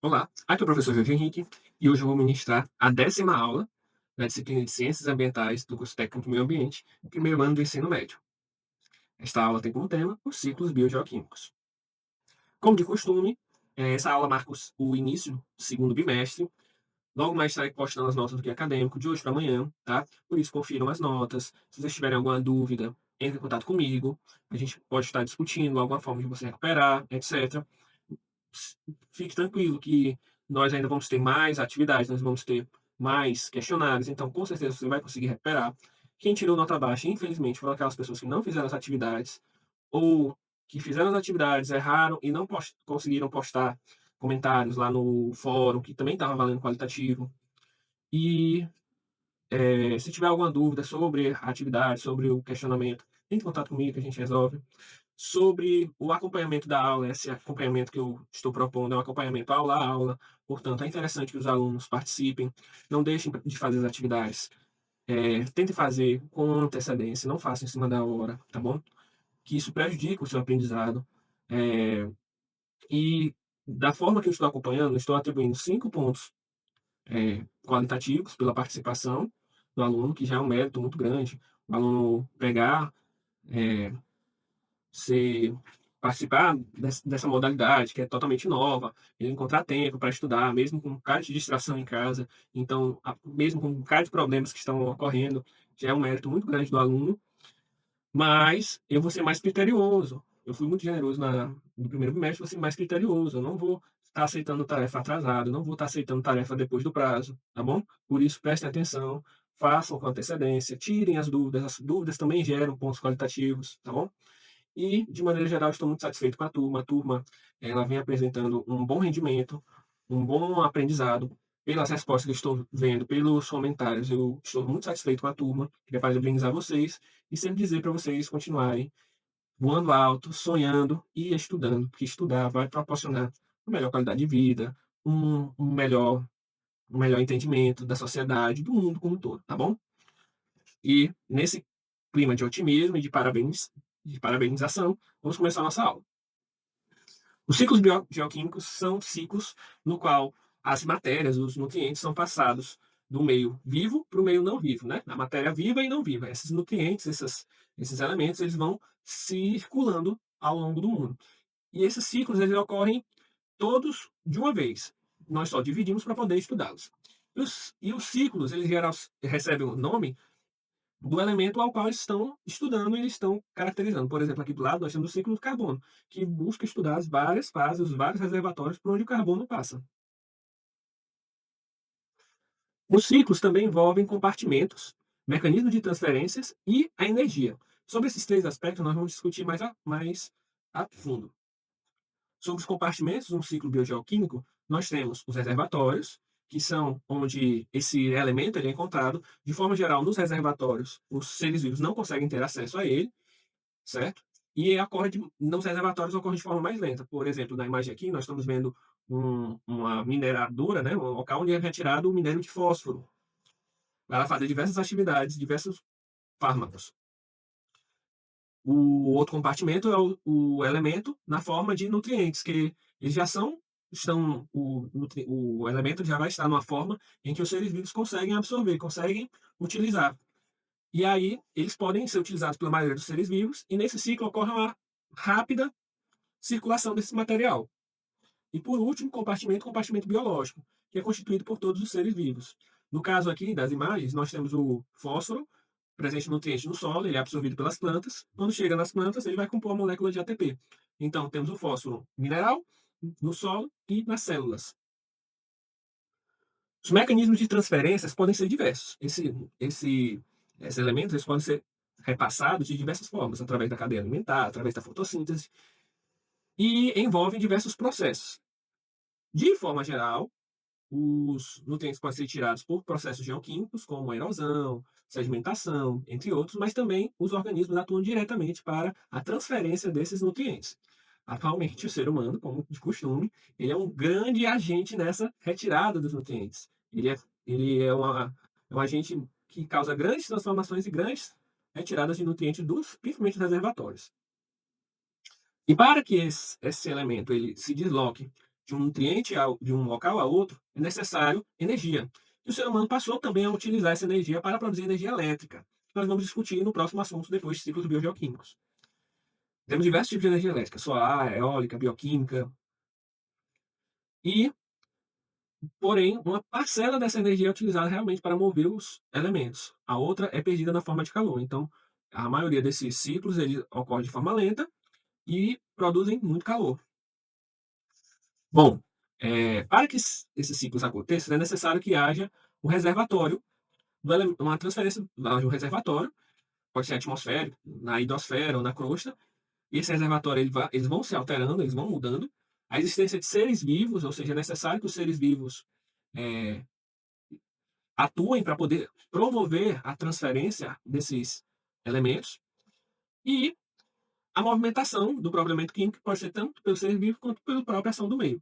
Olá, aqui é o professor Jorge Henrique e hoje eu vou ministrar a 10ª aula da disciplina de Ciências Ambientais do curso técnico de Meio Ambiente, no primeiro ano do ensino médio. Esta aula tem como tema os ciclos biogeoquímicos. Como de costume, essa aula marca o início do segundo bimestre. Logo mais estarei postando as notas do guia acadêmico de hoje para amanhã, tá? Por isso, confiram as notas. Se vocês tiverem alguma dúvida, entre em contato comigo. A gente pode estar discutindo alguma forma de você recuperar, etc. Fique tranquilo que nós ainda vamos ter mais atividades, nós vamos ter mais questionários, então com certeza você vai conseguir recuperar. Quem tirou nota baixa, infelizmente, foram aquelas pessoas que não fizeram as atividades ou que fizeram as atividades, erraram e não conseguiram postar comentários lá no fórum, que também estava valendo qualitativo. E se tiver alguma dúvida sobre a atividade, sobre o questionamento, entre em contato comigo que a gente resolve. Sobre o acompanhamento da aula, esse acompanhamento que eu estou propondo é um acompanhamento aula a aula, portanto, é interessante que os alunos participem, não deixem de fazer as atividades, tentem fazer com antecedência, não façam em cima da hora, tá bom? Que isso prejudica o seu aprendizado. É, e da forma que eu estou acompanhando, eu estou atribuindo 5 pontos qualitativos pela participação do aluno, que já é um mérito muito grande. O aluno pegar, é, ser participar dessa modalidade que é totalmente nova, ele encontrar tempo para estudar, mesmo com um cara de distração em casa, então, mesmo com um cara de problemas que estão ocorrendo, já é um mérito muito grande do aluno, mas eu vou ser mais criterioso. Eu fui muito generoso no primeiro bimestre, vou ser mais criterioso. Eu não vou estar aceitando tarefa atrasada, não vou estar aceitando tarefa depois do prazo, tá bom? Por isso, prestem atenção, façam com antecedência, tirem as dúvidas também geram pontos qualitativos, tá bom? E, de maneira geral, estou muito satisfeito com a turma. A turma, ela vem apresentando um bom rendimento, um bom aprendizado. Pelas respostas que estou vendo, pelos comentários, eu estou muito satisfeito com a turma. Queria parabenizar vocês e sempre dizer para vocês continuarem voando alto, sonhando e estudando, porque estudar vai proporcionar uma melhor qualidade de vida, um melhor entendimento da sociedade, do mundo como um todo, tá bom? E nesse clima de otimismo e de parabenização, vamos começar a nossa aula. Os ciclos bioquímicos são ciclos no qual as matérias, os nutrientes são passados do meio vivo para o meio não vivo, né? A matéria viva e não viva. Esses nutrientes, esses elementos, eles vão circulando ao longo do mundo. E esses ciclos, eles ocorrem todos de uma vez. Nós só dividimos para poder estudá-los. E os ciclos, eles geral, recebem o nome do elemento ao qual eles estão estudando e eles estão caracterizando. Por exemplo, aqui do lado nós temos o ciclo do carbono, que busca estudar as várias fases, os vários reservatórios por onde o carbono passa. Os ciclos também envolvem compartimentos, mecanismos de transferências e a energia. Sobre esses três aspectos nós vamos discutir mais a fundo. Sobre os compartimentos de um ciclo biogeoquímico, nós temos os reservatórios, que são onde esse elemento ele é encontrado. De forma geral, nos reservatórios, os seres vivos não conseguem ter acesso a ele, certo? E nos reservatórios ocorre de forma mais lenta. Por exemplo, na imagem aqui, nós estamos vendo uma mineradora, né, um local onde é retirado o minério de fósforo para fazer diversas atividades, diversos fármacos. O outro compartimento é o elemento na forma de nutrientes, que eles já o elemento já vai estar numa forma em que os seres vivos conseguem absorver, conseguem utilizar. E aí, eles podem ser utilizados pela maioria dos seres vivos, e nesse ciclo ocorre uma rápida circulação desse material. E por último, compartimento biológico, que é constituído por todos os seres vivos. No caso aqui das imagens, nós temos o fósforo, presente no nutriente no solo, ele é absorvido pelas plantas. Quando chega nas plantas, ele vai compor a molécula de ATP. Então, temos o fósforo mineral no solo e nas células. Os mecanismos de transferências podem ser diversos. Esses elementos eles podem ser repassados de diversas formas, através da cadeia alimentar, através da fotossíntese, e envolvem diversos processos. De forma geral, os nutrientes podem ser tirados por processos geoquímicos, como a erosão, sedimentação, entre outros, mas também os organismos atuam diretamente para a transferência desses nutrientes. Atualmente, o ser humano, como de costume, ele é um grande agente nessa retirada dos nutrientes. Ele é um agente que causa grandes transformações e grandes retiradas de nutrientes principalmente dos reservatórios. E para que esse elemento ele se desloque de um nutriente de um local a outro, é necessário energia. E o ser humano passou também a utilizar essa energia para produzir energia elétrica. Nós vamos discutir no próximo assunto, depois de ciclos biogeoquímicos. Temos diversos tipos de energia elétrica: solar, eólica, bioquímica. E, porém, uma parcela dessa energia é utilizada realmente para mover os elementos. A outra é perdida na forma de calor. Então, a maioria desses ciclos eles ocorrem de forma lenta e produzem muito calor. Bom, para que esses ciclos aconteçam, é necessário que haja um reservatório, uma transferência de um reservatório, pode ser atmosférico, na hidrosfera ou na crosta, e esse reservatório eles vão se alterando, eles vão mudando. A existência de seres vivos, ou seja, é necessário que os seres vivos é, atuem para poder promover a transferência desses elementos, e a movimentação do próprio elemento químico pode ser tanto pelo ser vivo quanto pela própria ação do meio.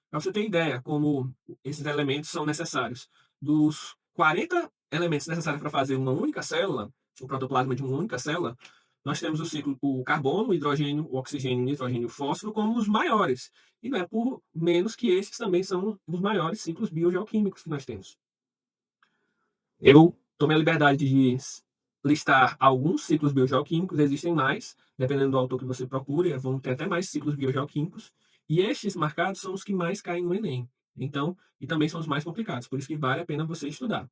Para você ter ideia como esses elementos são necessários, dos 40 elementos necessários para fazer uma única célula, o protoplasma de uma única célula, nós temos o ciclo, o carbono, o hidrogênio, o oxigênio, o nitrogênio e o fósforo como os maiores. E não é por menos que esses também são os maiores ciclos biogeoquímicos que nós temos. Eu tomei a liberdade de listar alguns ciclos biogeoquímicos, existem mais, dependendo do autor que você procure, vão ter até mais ciclos biogeoquímicos, e estes marcados são os que mais caem no Enem. Então, e também são os mais complicados, por isso que vale a pena você estudar.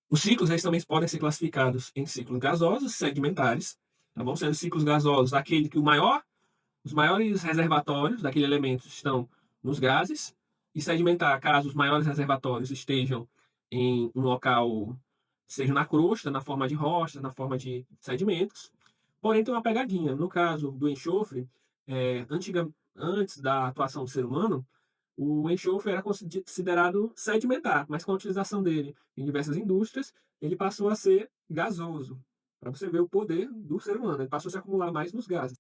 Os ciclos eles também podem ser classificados em ciclos gasosos e sedimentares, tá bom? Sendo ciclos gasosos aquele que os maiores reservatórios daquele elemento estão nos gases, e sedimentar, caso os maiores reservatórios estejam em um local, seja na crosta, na forma de rochas, na forma de sedimentos. Porém, tem uma pegadinha. No caso do enxofre, antes da atuação do ser humano, o enxofre era considerado sedimentar, mas com a utilização dele em diversas indústrias, ele passou a ser gasoso. Para você ver o poder do ser humano, ele passou a se acumular mais nos gases.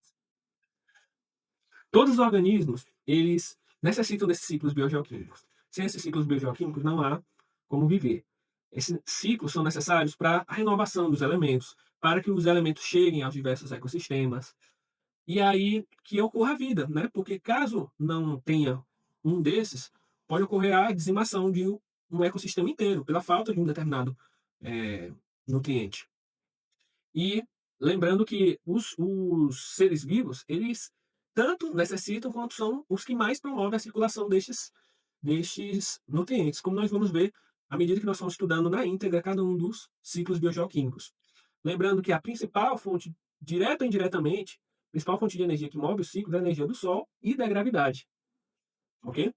Todos os organismos, eles necessitam desses ciclos biogeoquímicos. Sem esses ciclos biogeoquímicos, não há como viver. Esses ciclos são necessários para a renovação dos elementos, para que os elementos cheguem aos diversos ecossistemas, e aí que ocorra a vida, né? Porque caso não tenha um desses, pode ocorrer a dizimação de um ecossistema inteiro, pela falta de um determinado nutriente. E lembrando que os seres vivos, eles tanto necessitam quanto são os que mais promovem a circulação destes nutrientes, como nós vamos ver à medida que nós vamos estudando na íntegra cada um dos ciclos biogeoquímicos. Lembrando que a principal fonte, direta ou indiretamente, a principal fonte de energia que move o ciclo é a energia do Sol e da gravidade. Ok?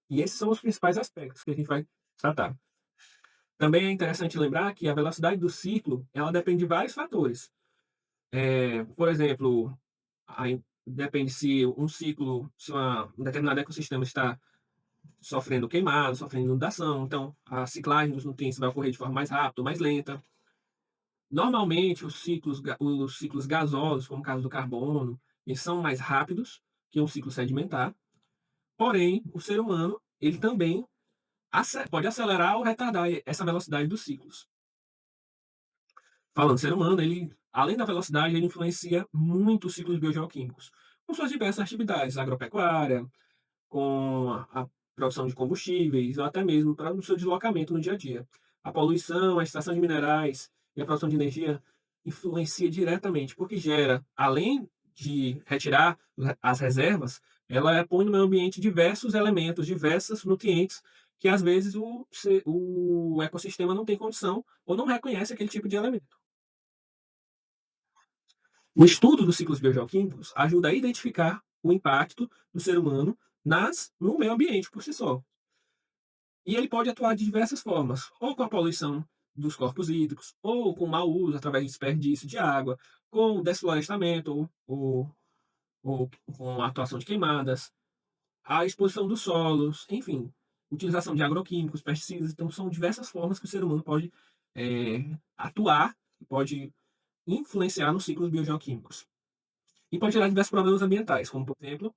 E esses são os principais aspectos que a gente vai tratar. Também é interessante lembrar que a velocidade do ciclo ela depende de vários fatores. Por exemplo, depende se um ciclo, se um determinado ecossistema está sofrendo queimado, sofrendo inundação, então a ciclagem dos nutrientes vai ocorrer de forma mais rápida ou mais lenta. Normalmente, os ciclos gasosos, como o caso do carbono, eles são mais rápidos que um ciclo sedimentar, porém, o ser humano ele também pode acelerar ou retardar essa velocidade dos ciclos. Falando ser humano, ele, além da velocidade, ele influencia muito os ciclos biogeoquímicos, com suas diversas atividades, agropecuária, com a produção de combustíveis, ou até mesmo para o seu deslocamento no dia a dia. A poluição, a extração de minerais e a produção de energia influencia diretamente, porque gera, além de retirar as reservas, ela põe no meio ambiente diversos elementos, diversos nutrientes que às vezes o ecossistema não tem condição ou não reconhece aquele tipo de elemento. O estudo dos ciclos biogeoquímicos ajuda a identificar o impacto do ser humano no meio ambiente por si só. E ele pode atuar de diversas formas, ou com a poluição dos corpos hídricos, ou com mau uso através de desperdício de água, com desflorestamento, ou com a atuação de queimadas, a exposição dos solos, enfim, utilização de agroquímicos, pesticidas. Então, são diversas formas que o ser humano pode atuar, pode influenciar nos ciclos biogeoquímicos. E pode gerar diversos problemas ambientais, como, por exemplo,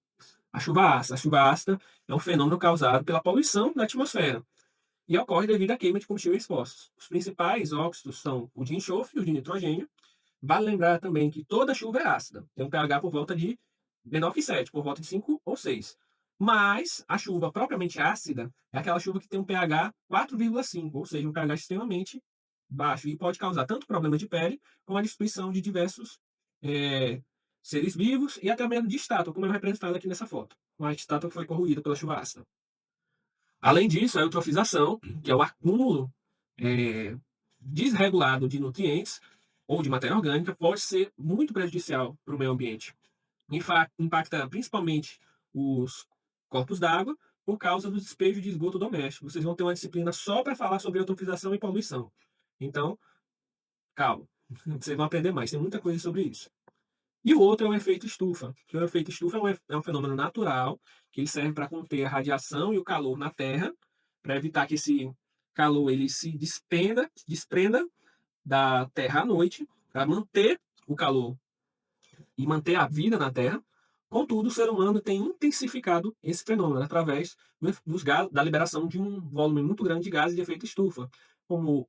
a chuva ácida. A chuva ácida é um fenômeno causado pela poluição da atmosfera e ocorre devido à queima de combustíveis fósseis. Os principais óxidos são o de enxofre e o de nitrogênio. Vale lembrar também que toda chuva é ácida, tem um pH por volta de menor que 7, por volta de 5 ou 6. Mas a chuva propriamente ácida é aquela chuva que tem um pH 4,5, ou seja, um pH extremamente baixo e pode causar tanto problema de pele como a destruição de diversos eh, seres vivos e até mesmo de estátua, como é representado aqui nessa foto. Uma estátua que foi corroída pela chuva ácida. Além disso, a eutrofização, que é o acúmulo eh, desregulado de nutrientes ou de matéria orgânica, pode ser muito prejudicial para o meio ambiente. Impacta principalmente os corpos d'água por causa do despejo de esgoto doméstico. Vocês vão ter uma disciplina só para falar sobre eutrofização e poluição. Então, calma, vocês vão aprender mais, tem muita coisa sobre isso. E o outro é o efeito estufa. O efeito estufa é um fenômeno natural que ele serve para conter a radiação e o calor na Terra, para evitar que esse calor ele se desprenda da Terra à noite, para manter o calor e manter a vida na Terra. Contudo, o ser humano tem intensificado esse fenômeno através da liberação de um volume muito grande de gases de efeito estufa, como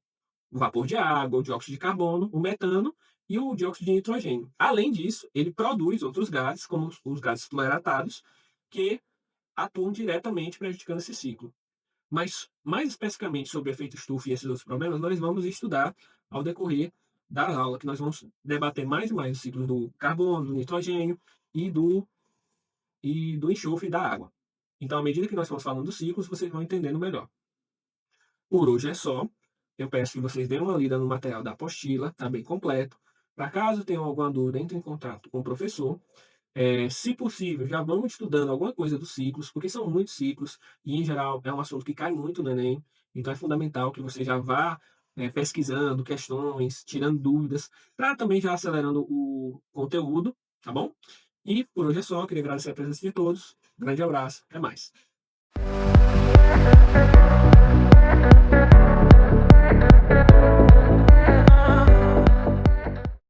o vapor de água, o dióxido de carbono, o metano e o dióxido de nitrogênio. Além disso, ele produz outros gases, como os gases fluoretados, que atuam diretamente prejudicando esse ciclo. Mas, mais especificamente sobre o efeito estufa e esses outros problemas, nós vamos estudar ao decorrer da aula, que nós vamos debater mais e mais o ciclo do carbono, do nitrogênio e do enxofre da água. Então, à medida que nós formos falando dos ciclos, vocês vão entendendo melhor. Por hoje é só. Eu peço que vocês deem uma lida no material da apostila, está bem completo. Para caso tenham alguma dúvida, entre em contato com o professor. Se possível, já vamos estudando alguma coisa dos ciclos, porque são muitos ciclos e, em geral, é um assunto que cai muito no Enem. Então, é fundamental que você já vá pesquisando questões, tirando dúvidas, para também já acelerando o conteúdo, tá bom? E por hoje é só. Queria agradecer a presença de todos. Grande abraço. Até mais.